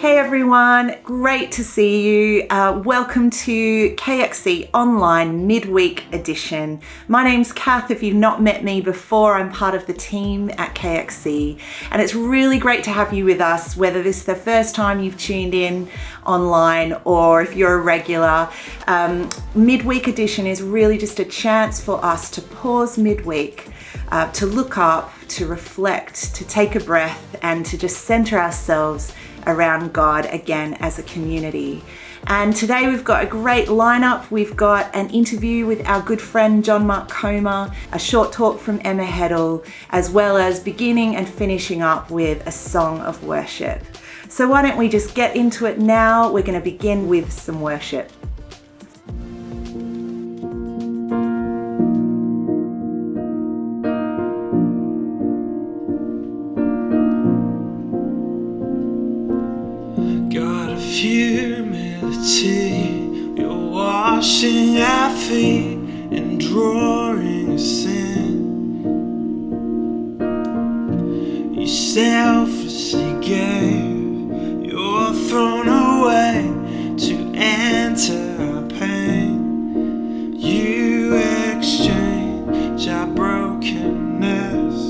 Hey everyone, great to see you. Welcome to KXC Online Midweek Edition. My name's Kath. If you've not met me before, I'm part of the team at KXC, and it's really great to have you with us, whether this is the first time you've tuned in online or if you're a regular. Midweek Edition is really just a chance for us to pause midweek, to look up, to reflect, to take a breath, and to just center ourselves around God again as a community. And today we've got a great lineup. We've got an interview with our good friend John Mark Comer, a short talk from Emma Hetal, as well as beginning and finishing up with a song of worship. So why don't we just get into it now? We're going to begin with some worship. Humility, you're washing our feet and drawing us in. You selflessly gave your throne away to enter our pain. You exchange our brokenness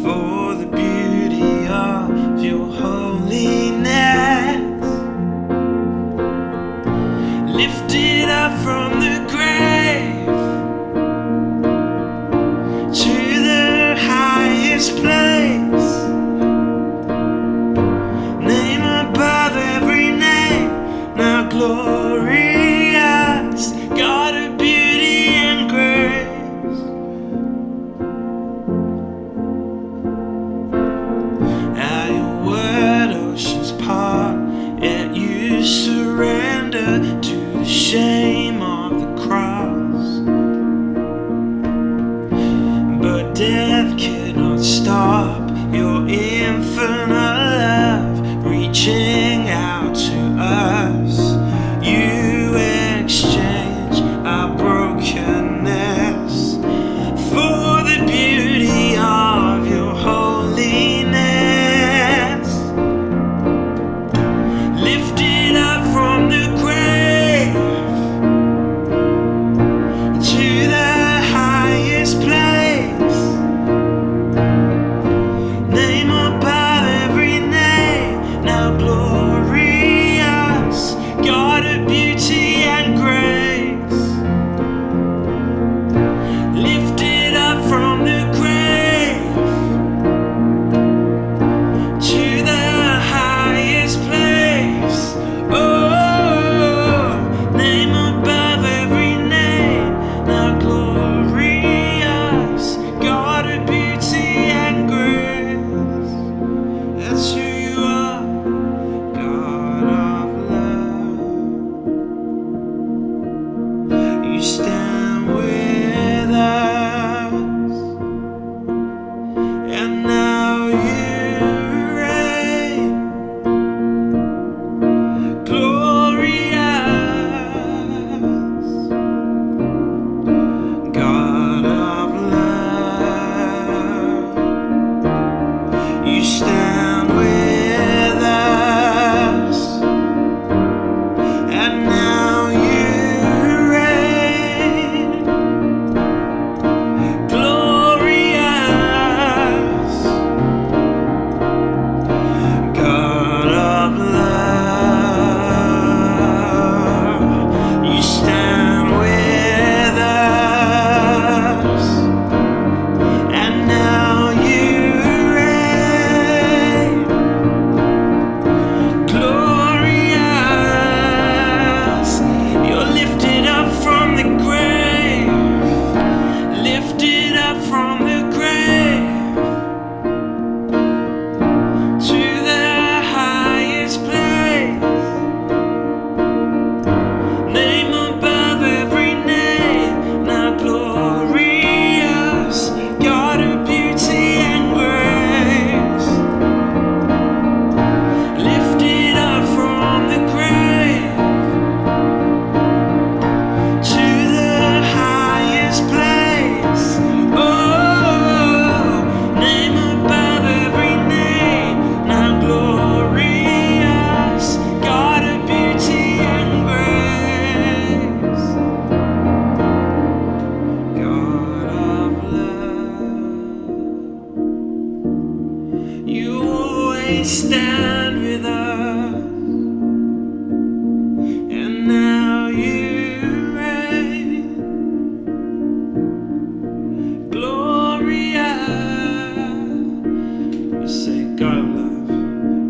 for the beauty of your holiness. Lifted up from the grave to the highest place, name above every name, now glorious, God of beauty and grace. Now your word oceans part, yet you surrender to the shame of the cross. But death cannot stop your infinite love reaching out to us. You exchange our brokenness for the beauty of your holiness. Lifted up from the grave to the highest place, name above every name, now glorious, God of beauty and grace. Lifted up from the grave to the highest place. Oh, name above every name, now glorious, God of beauty and grace. That's who you are, God of love. You stand with us, and now you reign. Glorious, God of love, you stand with us, and now you reign. Glorious, God of love, you stand with us, and now you reign. always stand with us, and now you reign glorious. You say, God of love,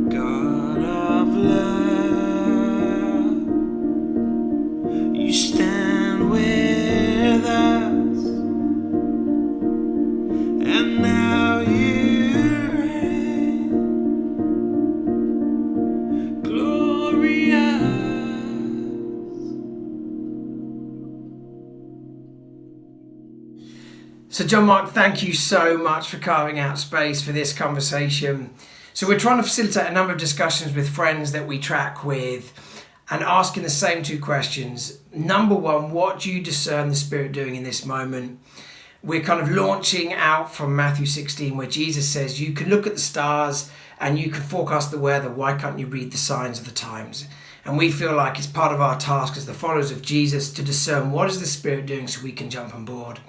God of love, you stand with us, and now you reign glorious. So John Mark, thank you so much for carving out space for this conversation. So we're trying to facilitate a number of discussions with friends that we track with and asking the same two questions. Number one, what do you discern the Spirit doing in this moment? We're kind of launching out from Matthew 16, where Jesus says, you can look at the stars and you can forecast the weather. Why can't you read the signs of the times? And we feel like it's part of our task as the followers of Jesus to discern what is the Spirit doing so we can jump on board.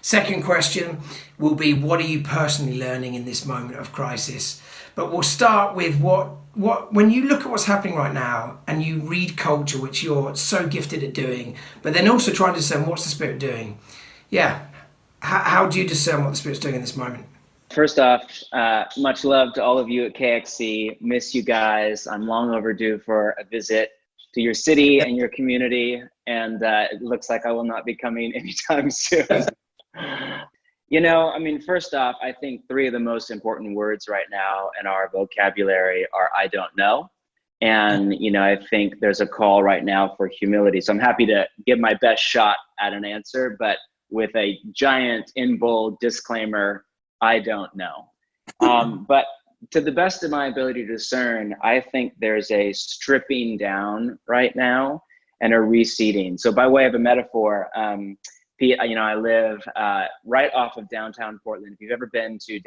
Second question will be, what are you personally learning in this moment of crisis? But we'll start with what when you look at what's happening right now and you read culture, which you're so gifted at doing, but then also trying to discern what's the Spirit doing. Yeah. How do you discern what the Spirit's doing in this moment? First off, much love to all of you at KXC. Miss you guys. I'm long overdue for a visit to your city and your community. And it looks like I will not be coming anytime soon. You know, I mean, first off, I think three of the most important words right now in our vocabulary are I don't know. And, you know, I think there's a call right now for humility. So I'm happy to give my best shot at an answer, but with a giant in bold disclaimer, I don't know. But to the best of my ability to discern, I think there's a stripping down right now and a reseeding. So by way of a metaphor, you know, I live right off of downtown Portland. If you've ever been to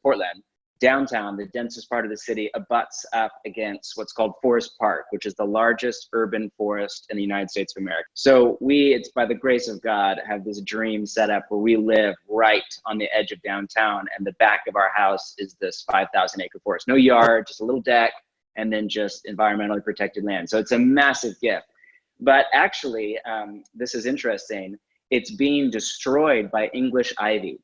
Portland, downtown, the densest part of the city, abuts up against what's called Forest Park, which is the largest urban forest in the United States of America. So it's by the grace of God, have this dream set up where we live right on the edge of downtown, and the back of our house is this 5,000 acre forest. No yard, just a little deck, and then just environmentally protected land. So it's a massive gift. But actually, this is interesting, it's being destroyed by English ivy.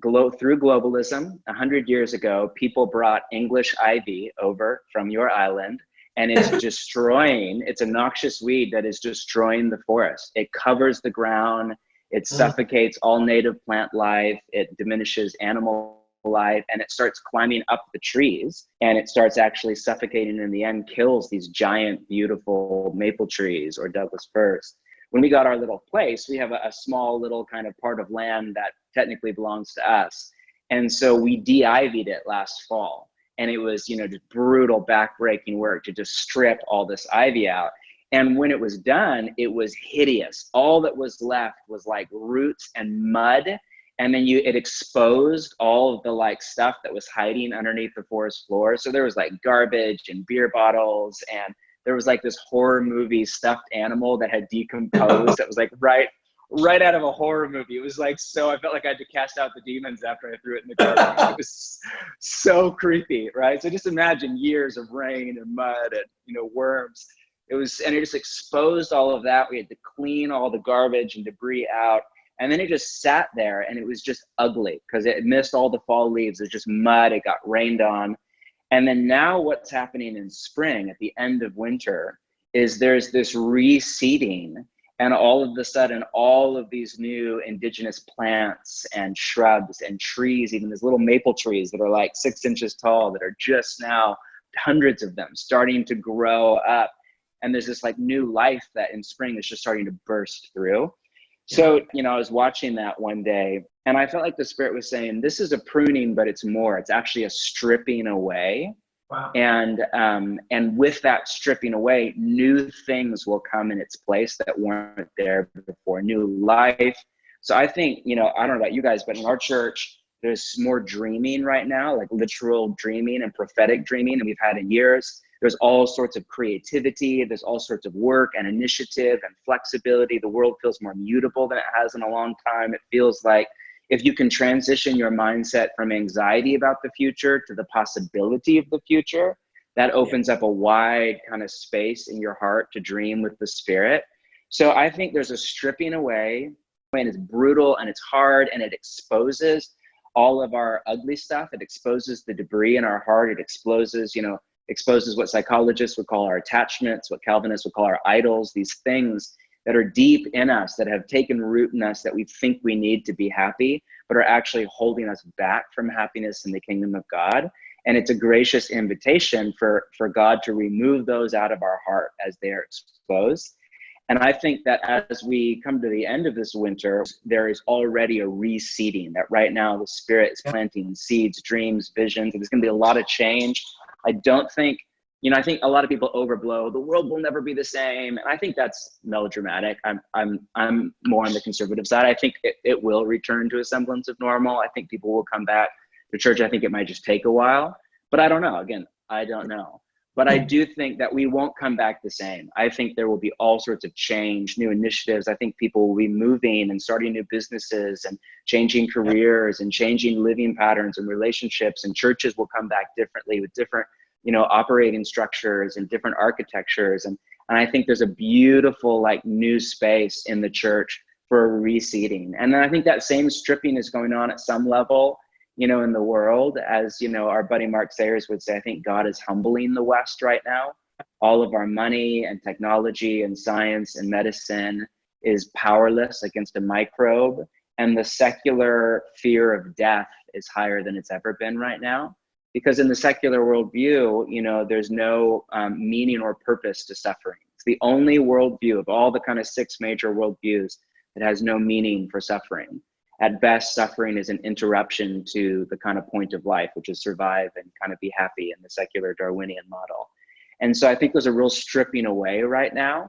Through globalism, 100 years ago, people brought English ivy over from your island, and it's destroying, it's a noxious weed that is destroying the forest. It covers the ground, it suffocates all native plant life, it diminishes animal life, and it starts climbing up the trees, and it starts actually suffocating, and in the end kills these giant, beautiful maple trees or Douglas firs. When we got our little place, we have a small little kind of part of land that technically belongs to us. And so we de-ivied it last fall. And it was, you know, just brutal backbreaking work to just strip all this ivy out. And when it was done, it was hideous. All that was left was like roots and mud. And then it exposed all of the like stuff that was hiding underneath the forest floor. So there was like garbage and beer bottles, and there was like this horror movie stuffed animal that had decomposed that was like right out of a horror movie. It was like, so I felt like I had to cast out the demons after I threw it in the garbage. It was so creepy, right? So just imagine years of rain and mud and, you know, worms. And it just exposed all of that. We had to clean all the garbage and debris out. And then it just sat there, and it was just ugly because it missed all the fall leaves. It was just mud. It got rained on. And then now what's happening in spring at the end of winter is there's this reseeding, and all of a sudden, all of these new indigenous plants and shrubs and trees, even these little maple trees that are like 6 inches tall, that are just now hundreds of them starting to grow up. And there's this like new life that in spring is just starting to burst through. So, you know, I was watching that one day, and I felt like the Spirit was saying, this is a pruning, but it's more. It's actually a stripping away. Wow. And with that stripping away, new things will come in its place that weren't there before, new life. So I think, you know, I don't know about you guys, but in our church, there's more dreaming right now, like literal dreaming and prophetic dreaming, and we've had in years. There's all sorts of creativity. There's all sorts of work and initiative and flexibility. The world feels more mutable than it has in a long time. It feels like if you can transition your mindset from anxiety about the future to the possibility of the future, that opens up a wide kind of space in your heart to dream with the Spirit. So I think there's a stripping away, and it's brutal and it's hard, and it exposes all of our ugly stuff. It exposes the debris in our heart. It exposes what psychologists would call our attachments, what Calvinists would call our idols, these things that are deep in us, that have taken root in us, that we think we need to be happy, but are actually holding us back from happiness in the kingdom of God. And it's a gracious invitation for God to remove those out of our heart as they are exposed. And I think that as we come to the end of this winter, there is already a reseeding, that right now the Spirit is planting seeds, dreams, visions. There's going to be a lot of change. I think a lot of people overblow, the world will never be the same. And I think that's melodramatic. I'm more on the conservative side. I think it will return to a semblance of normal. I think people will come back to church. I think it might just take a while, but I don't know. Again, I don't know. But I do think that we won't come back the same. I think there will be all sorts of change, new initiatives. I think people will be moving and starting new businesses and changing careers and changing living patterns and relationships, and churches will come back differently with different operating structures and different architectures. And I think there's a beautiful new space in the church for a reseeding. And then I think that same stripping is going on at some level, in the world. As, our buddy Mark Sayers would say, I think God is humbling the West right now. All of our money and technology and science and medicine is powerless against a microbe. And the secular fear of death is higher than it's ever been right now. Because in the secular worldview, there's no meaning or purpose to suffering. It's the only worldview of all the kind of 6 major worldviews that has no meaning for suffering. At best, suffering is an interruption to the kind of point of life, which is survive and kind of be happy in the secular Darwinian model. And so I think there's a real stripping away right now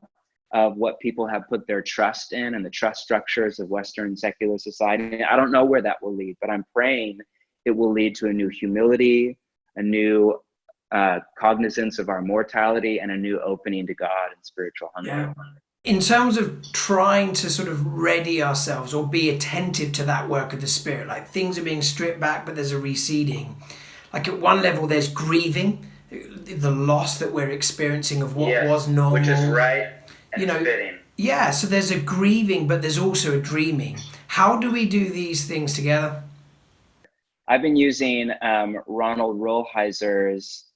of what people have put their trust in and the trust structures of Western secular society. I don't know where that will lead, but I'm praying it will lead to a new humility, a new cognizance of our mortality, and a new opening to God and spiritual hunger. Yeah. In terms of trying to sort of ready ourselves or be attentive to that work of the Spirit, things are being stripped back, but there's a reseeding. At one level, there's grieving, the loss that we're experiencing of what was normal. Which is right and fitting. Yeah, so there's a grieving, but there's also a dreaming. How do we do these things together? I've been using Ronald Rolheiser's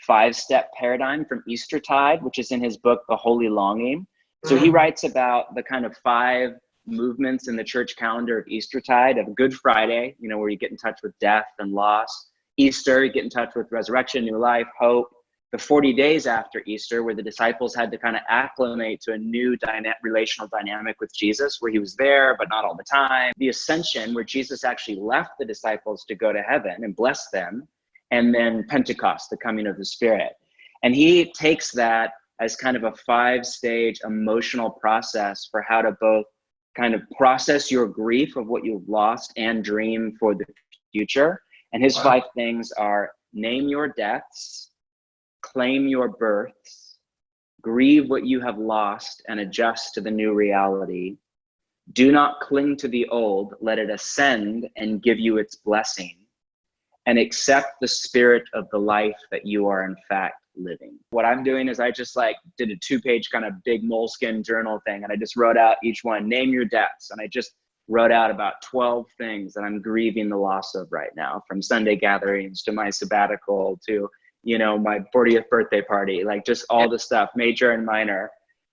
5-step paradigm from Eastertide, which is in his book, The Holy Longing. So he writes about the kind of 5 movements in the church calendar of Eastertide, of Good Friday, where you get in touch with death and loss. Easter, you get in touch with resurrection, new life, hope. The 40 days after Easter, where the disciples had to kind of acclimate to a new relational dynamic with Jesus, where he was there, but not all the time. The Ascension, where Jesus actually left the disciples to go to heaven and bless them. And then Pentecost, the coming of the Spirit. And he takes that as kind of a 5-stage emotional process for how to both kind of process your grief of what you've lost and dream for the future. And his 5 things are: name your deaths, claim your births, grieve what you have lost and adjust to the new reality. Do not cling to the old, let it ascend and give you its blessing, and accept the spirit of the life that you are in fact living. What I'm doing is I just did a 2-page kind of big moleskin journal thing, and I just wrote out each one, name your deaths. And I just wrote out about 12 things that I'm grieving the loss of right now, from Sunday gatherings to my sabbatical to, my 40th birthday party, just all the stuff, major and minor.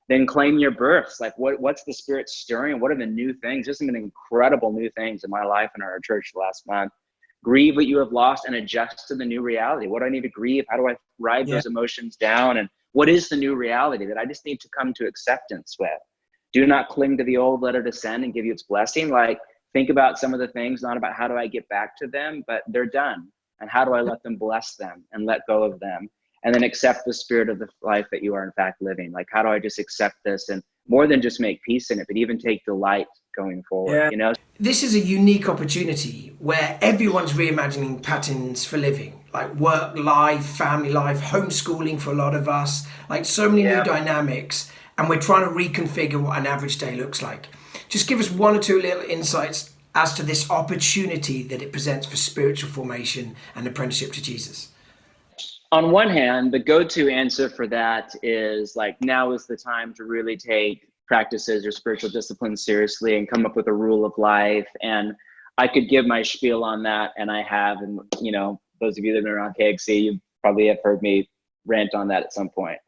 Then claim your births. What's the Spirit stirring? What are the new things? There's some incredible new things in my life and our church last month. Grieve what you have lost and adjust to the new reality. What do I need to grieve? How do I ride those emotions down? And what is the new reality that I just need to come to acceptance with? Do not cling to the old, let it ascend and give you its blessing. Think about some of the things, not about how do I get back to them, but they're done. And how do I let them bless them and let go of them? And then accept the spirit of the life that you are in fact living. How do I just accept this and more than just make peace in it, but even take delight going forward, This is a unique opportunity where everyone's reimagining patterns for living, work life, family life, homeschooling for a lot of us, so many new dynamics, and we're trying to reconfigure what an average day looks like. Just give us 1 or 2 little insights as to this opportunity that it presents for spiritual formation and apprenticeship to Jesus? On one hand, the go-to answer for that is like, now is the time to really take practices or spiritual disciplines seriously and come up with a rule of life. And I could give my spiel on that, and I have. And, you know, those of you that have been around KXC, you probably have heard me rant on that at some point.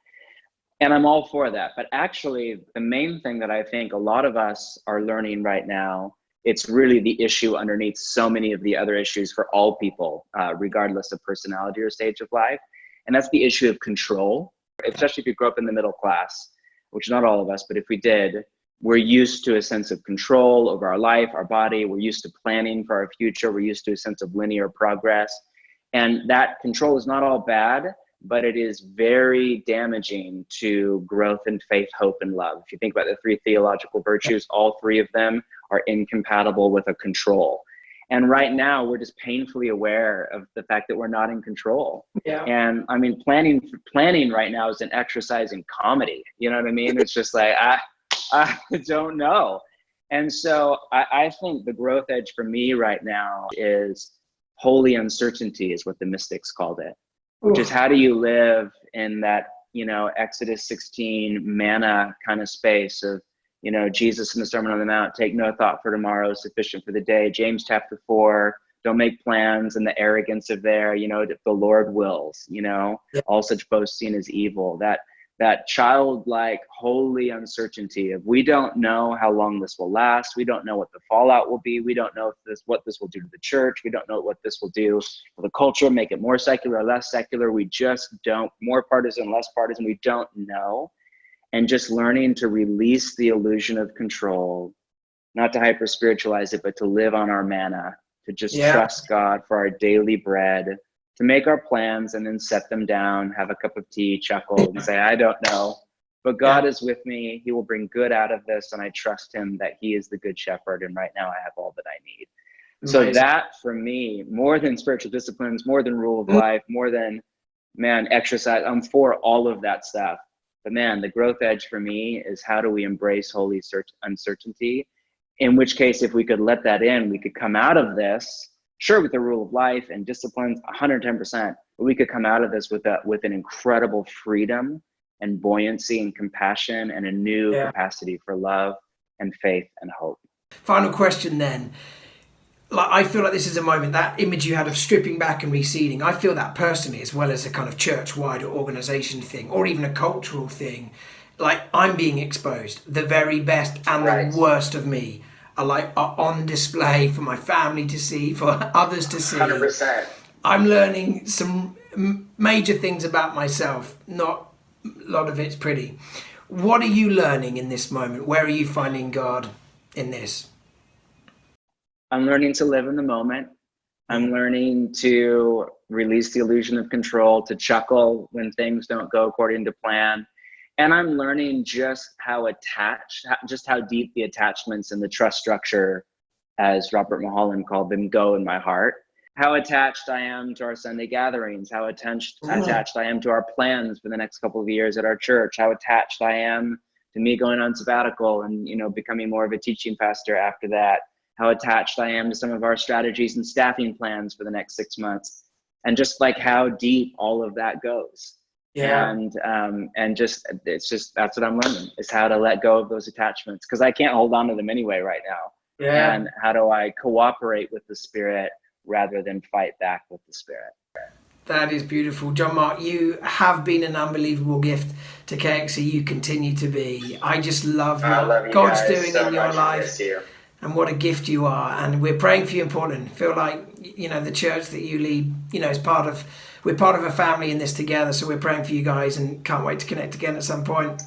And I'm all for that. But actually, the main thing that I think a lot of us are learning right now, it's really the issue underneath so many of the other issues for all people, regardless of personality or stage of life. And that's the issue of control, especially if you grew up in the middle class, which not all of us, but if we did, we're used to a sense of control over our life, our body. We're used to planning for our future. We're used to a sense of linear progress. And that control is not all bad, but it is very damaging to growth in faith, hope, and love. If you think about the three theological virtues, all three of them are incompatible with a control. And right now, we're just painfully aware of the fact that we're not in control. Yeah. And I mean, planning right now is an exercise in comedy. You know what I mean? It's just like, I don't know. And so I think the growth edge for me right now is holy uncertainty, is what the mystics called it, which is how do you live in that, you know, Exodus 16 manna kind of space of, you know, Jesus in the Sermon on the Mount, take no thought for tomorrow, sufficient for the day. James chapter 4, don't make plans and the arrogance of there, you know, if the Lord wills, you know, all such boasting is evil. That childlike, holy uncertainty of, we don't know how long this will last. We don't know what the fallout will be. We don't know what this will do to the church. We don't know what this will do for the culture, make it more secular or less secular. We just don't, more partisan, less partisan. We don't know. And just learning to release the illusion of control, not to hyper spiritualize it, but to live on our manna, to just trust God for our daily bread, to make our plans and then set them down, have a cup of tea, chuckle, and say, I don't know, but God is with me. He will bring good out of this. And I trust him that he is the good shepherd. And right now I have all that I need. Amazing. So that for me, more than spiritual disciplines, more than rule of life, more than, man, exercise, I'm for all of that stuff. But man, the growth edge for me is, how do we embrace holy uncertainty? In which case, if we could let that in, we could come out of this, sure, with the rule of life and disciplines, 110%, but we could come out of this with an incredible freedom and buoyancy and compassion and a new capacity for love and faith and hope. Final question then. Like, I feel like this is a moment, that image you had of stripping back and receding, I feel that personally, as well as a kind of church-wide or organization thing, or even a cultural thing. Like, I'm being exposed. The very best and the worst of me are on display for my family to see, for others to see. 100%. I'm learning some major things about myself. Not a lot of it's pretty. What are you learning in this moment? Where are you finding God in this? I'm learning to live in the moment. I'm learning to release the illusion of control, to chuckle when things don't go according to plan. And I'm learning just how deep the attachments and the trust structure, as Robert Mulholland called them, go in my heart. How attached I am to our Sunday gatherings, how attached I am to our plans for the next couple of years at our church, how attached I am to me going on sabbatical and, you know, becoming more of a teaching pastor after that. How attached I am to some of our strategies and staffing plans for the next 6 months, and just like how deep all of that goes. And that's what I'm learning, is how to let go of those attachments, because I can't hold on to them anyway right now. And how do I cooperate with the Spirit rather than fight back with the Spirit? That is beautiful. John Mark, you have been an unbelievable gift to KXC. You continue to be. I just love what God's doing in your life. And what a gift you are. And we're praying for you in Portland. Feel like, you know, the church that you lead, you know, we're part of a family in this together. So we're praying for you guys and can't wait to connect again at some point.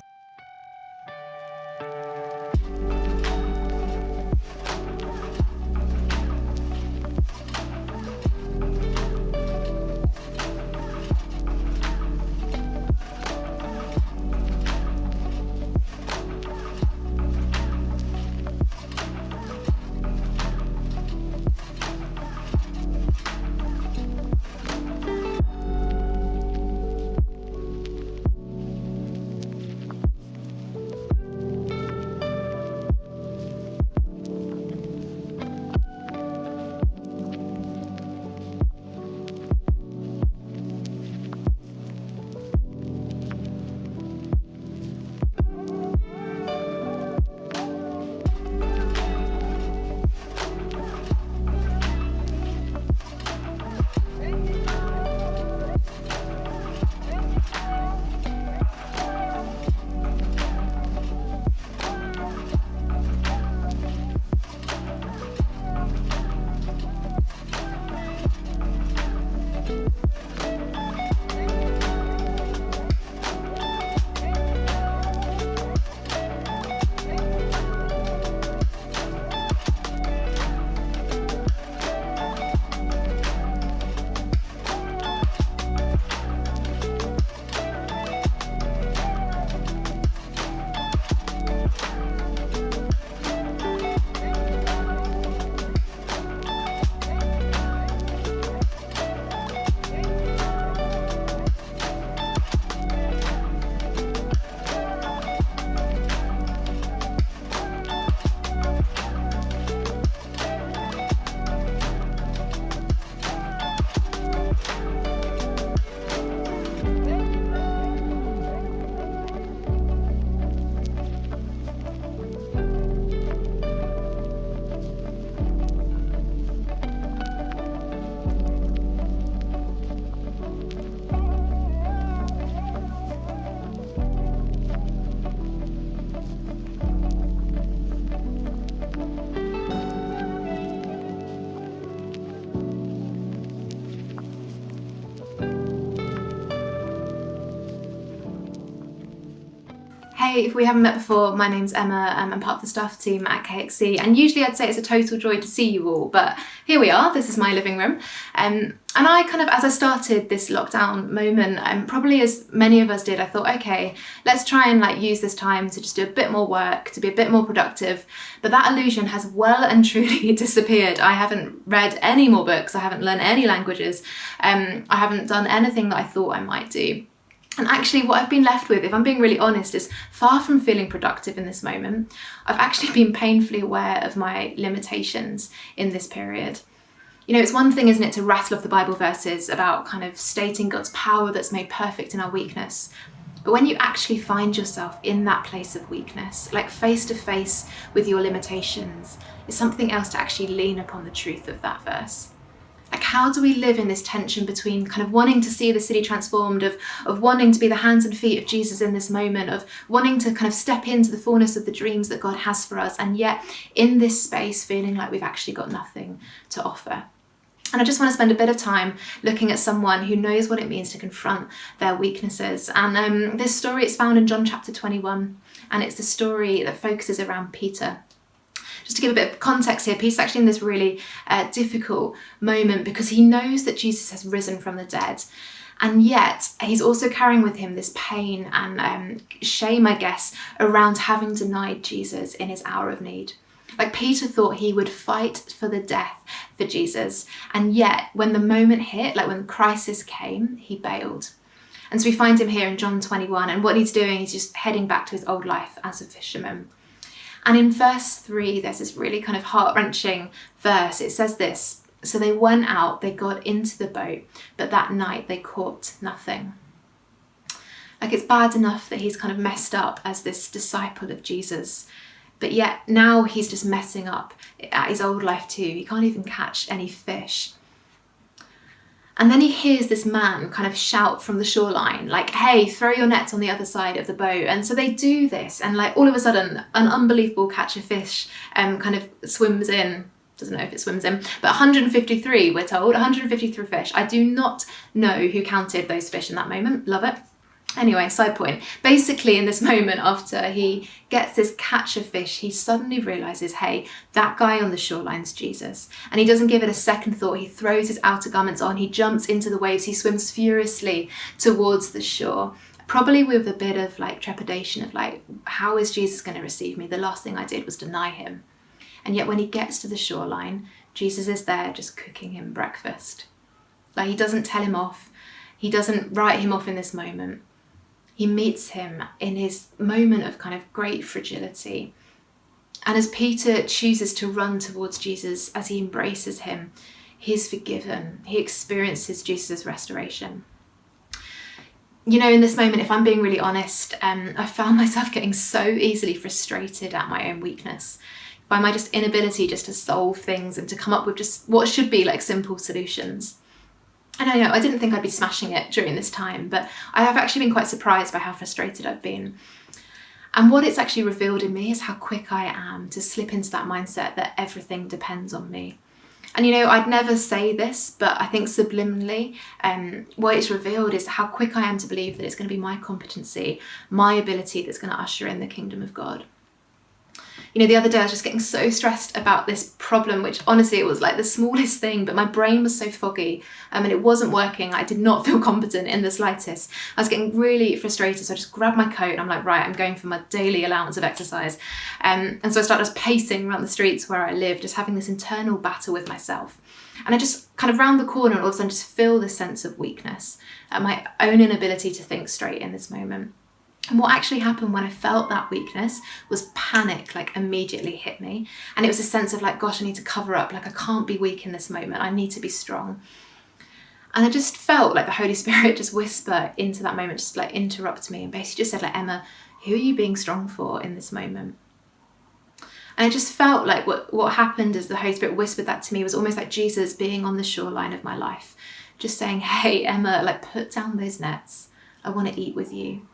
Hi, if we haven't met before, my name's Emma. I'm part of the staff team at KXC, and usually I'd say it's a total joy to see you all, but here we are. This is my living room. And I kind of, as I started this lockdown moment, probably as many of us did, I thought, okay, let's try and use this time to just do a bit more work, to be a bit more productive. But that illusion has well and truly disappeared. I haven't read any more books. I haven't learned any languages. I haven't done anything that I thought I might do. And actually what I've been left with, if I'm being really honest, is far from feeling productive in this moment. I've actually been painfully aware of my limitations in this period. You know, it's one thing, isn't it, to rattle off the Bible verses about kind of stating God's power that's made perfect in our weakness. But when you actually find yourself in that place of weakness, like face to face with your limitations, it's something else to actually lean upon the truth of that verse. Like, how do we live in this tension between kind of wanting to see the city transformed, of wanting to be the hands and feet of Jesus in this moment, of wanting to kind of step into the fullness of the dreams that God has for us, and yet in this space feeling like we've actually got nothing to offer? And I just want to spend a bit of time looking at someone who knows what it means to confront their weaknesses. And this story is found in John chapter 21, and it's the story that focuses around Peter. Just to give a bit of context here, Peter's actually in this really difficult moment because he knows that Jesus has risen from the dead. And yet he's also carrying with him this pain and shame, I guess, around having denied Jesus in his hour of need. Like, Peter thought he would fight for the death for Jesus. And yet when the moment hit, like when the crisis came, he bailed. And so we find him here in John 21. And what he's doing is just heading back to his old life as a fisherman. And in verse 3, there's this really kind of heart-wrenching verse. It says this: "So they went out, they got into the boat, but that night they caught nothing." Like, it's bad enough that he's kind of messed up as this disciple of Jesus, but yet now he's just messing up at his old life too. He can't even catch any fish. And then he hears this man kind of shout from the shoreline, like, "Hey, throw your nets on the other side of the boat." And so they do this, and like all of a sudden, an unbelievable catch of fish kind of swims in. Doesn't know if it swims in, but 153, we're told, 153 fish. I do not know who counted those fish in that moment. Love it. Anyway, side point. Basically, in this moment, after he gets this catch of fish, he suddenly realizes, hey, that guy on the shoreline's Jesus. And he doesn't give it a second thought. He throws his outer garments on. He jumps into the waves. He swims furiously towards the shore, probably with a bit of like trepidation of like, how is Jesus going to receive me? The last thing I did was deny him. And yet when he gets to the shoreline, Jesus is there just cooking him breakfast. Like, he doesn't tell him off. He doesn't write him off in this moment. He meets him in his moment of kind of great fragility. And as Peter chooses to run towards Jesus, as he embraces him, he's forgiven. He experiences Jesus' restoration. You know, in this moment, if I'm being really honest, I found myself getting so easily frustrated at my own weakness, by my just inability just to solve things and to come up with just what should be like simple solutions. And I know I didn't think I'd be smashing it during this time, but I have actually been quite surprised by how frustrated I've been. And what it's actually revealed in me is how quick I am to slip into that mindset that everything depends on me. And you know, I'd never say this, but I think subliminally, what it's revealed is how quick I am to believe that it's going to be my competency, my ability that's going to usher in the kingdom of God. You know, the other day I was just getting so stressed about this problem, which honestly, it was like the smallest thing, but my brain was so foggy and it wasn't working. I did not feel competent in the slightest. I was getting really frustrated. So I just grabbed my coat and I'm like, right, I'm going for my daily allowance of exercise. And so I started just pacing around the streets where I live, just having this internal battle with myself. And I just kind of round the corner and all of a sudden just feel this sense of weakness and my own inability to think straight in this moment. And what actually happened when I felt that weakness was panic, like immediately hit me. And it was a sense of like, gosh, I need to cover up. Like, I can't be weak in this moment. I need to be strong. And I just felt like the Holy Spirit just whisper into that moment, just like interrupt me and basically just said like, Emma, who are you being strong for in this moment? And I just felt like what happened as the Holy Spirit whispered that to me was almost like Jesus being on the shoreline of my life, just saying, hey, Emma, like, put down those nets. I want to eat with you.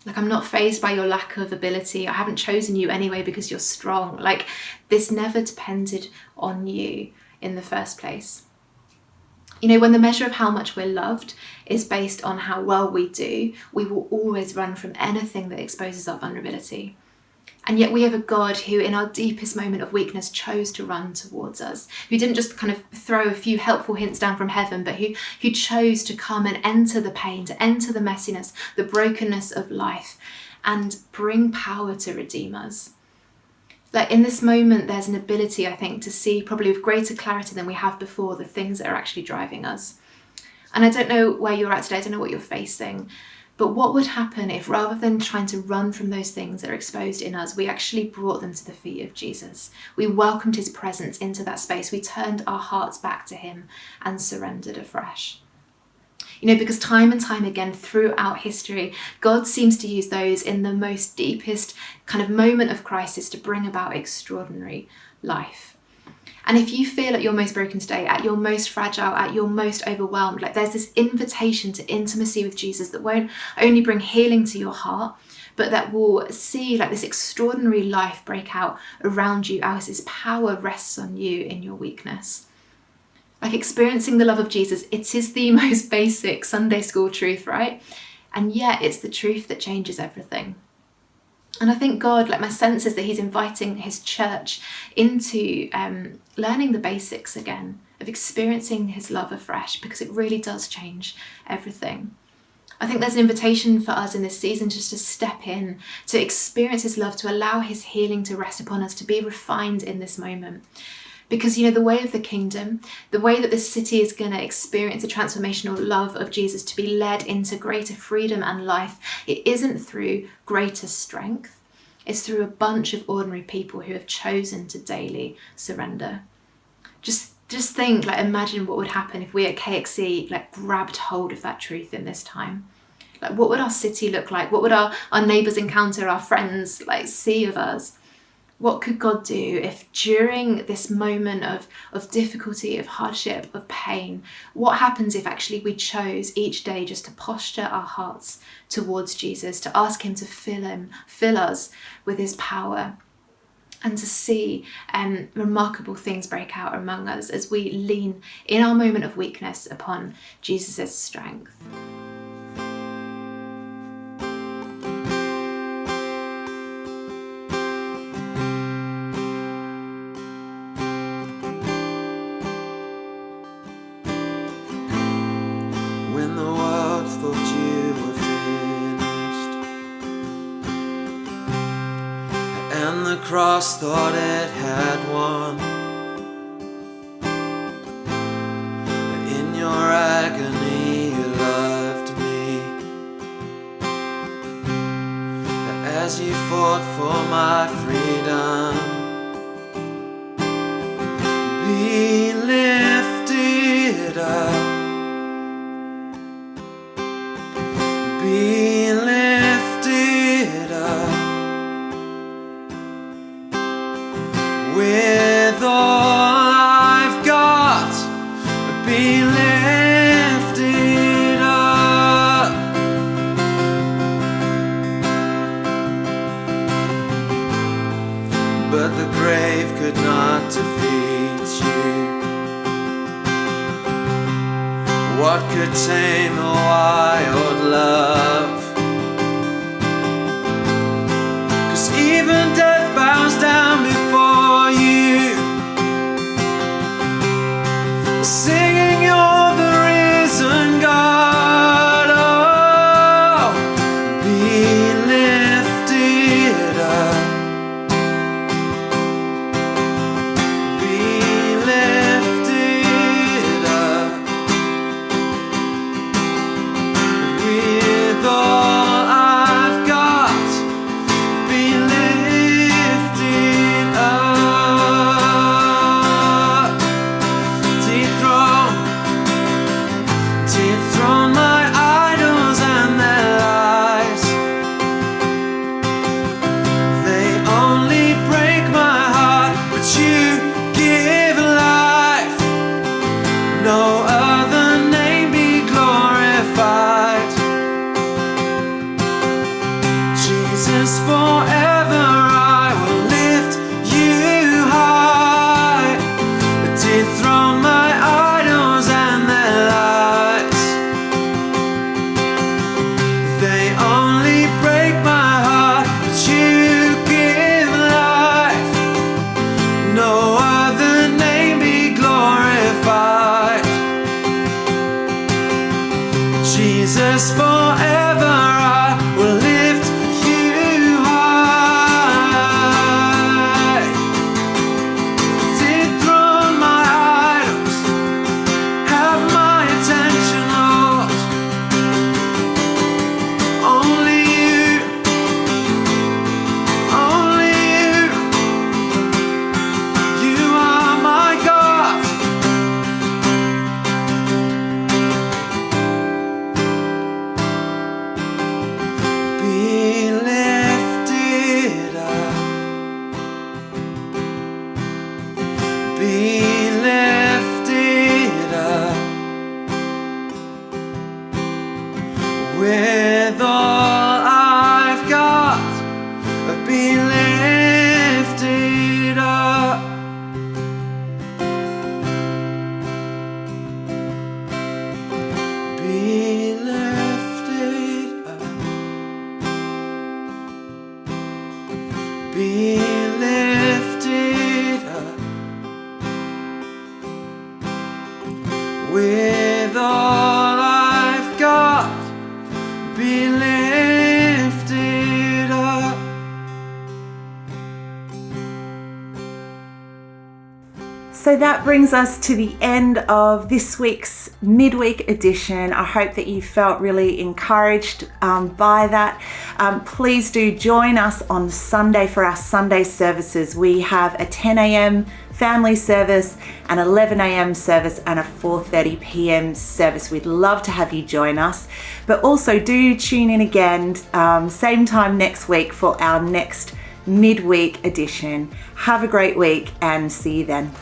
Like, I'm not fazed by your lack of ability. I haven't chosen you anyway because you're strong. Like, this never depended on you in the first place. You know, when the measure of how much we're loved is based on how well we do, we will always run from anything that exposes our vulnerability. And yet we have a God who in our deepest moment of weakness chose to run towards us, who didn't just kind of throw a few helpful hints down from heaven, but who chose to come and enter the pain, to enter the messiness, the brokenness of life, and bring power to redeem us. Like in this moment, there's an ability, I think, to see probably with greater clarity than we have before the things that are actually driving us. And I don't know where you're at today, I don't know what you're facing, but what would happen if rather than trying to run from those things that are exposed in us, we actually brought them to the feet of Jesus? We welcomed his presence into that space. We turned our hearts back to him and surrendered afresh. You know, because time and time again throughout history, God seems to use those in the most deepest kind of moment of crisis to bring about extraordinary life. And if you feel at your most broken today, at your most fragile, at your most overwhelmed, like there's this invitation to intimacy with Jesus that won't only bring healing to your heart, but that will see like this extraordinary life break out around you as his power rests on you in your weakness. Like experiencing the love of Jesus, it is the most basic Sunday school truth, right? And yet it's the truth that changes everything. And I think God, like my sense is that he's inviting his church into learning the basics again, of experiencing his love afresh, because it really does change everything. I think there's an invitation for us in this season just to step in, to experience his love, to allow his healing to rest upon us, to be refined in this moment. Because, you know, the way of the kingdom, the way that this city is going to experience the transformational love of Jesus to be led into greater freedom and life, it isn't through greater strength. It's through a bunch of ordinary people who have chosen to daily surrender. Just think, like, imagine what would happen if we at KXC, like, grabbed hold of that truth in this time. Like, what would our city look like? What would our neighbours encounter, our friends, like, see of us? What could God do if during this moment of difficulty, of hardship, of pain, what happens if actually we chose each day just to posture our hearts towards Jesus, to ask him to fill us with his power, and to see remarkable things break out among us as we lean in our moment of weakness upon Jesus' strength. When the world thought you were finished and the cross thought it had won, in your agony you loved me as you fought for my freedom. Be lifted up, be lifted up, with all I've got, be lifted up. But the grave could not defeat you. What could tame a wild love? 'Cause even death bows down before you, singing you're the risen God. Oh, be lifted up, be lifted up. Jesus, forever I will lift you high. Dethrone my idols, have my attention, Lord. Only you, only you. You are my God. Be lifted up, be lifted up, with all I've got, be lifted up. Be lifted up. Be lifted up, with all I've got, be lifted up. So that brings us to the end of this week's midweek edition. I hope that you felt really encouraged by that. Please do join us on Sunday for our Sunday services. We have a 10 a.m. family service, an 11 a.m. service, and a 4:30 p.m. service. We'd love to have you join us. But also do tune in again, same time next week for our next midweek edition. Have a great week and see you then.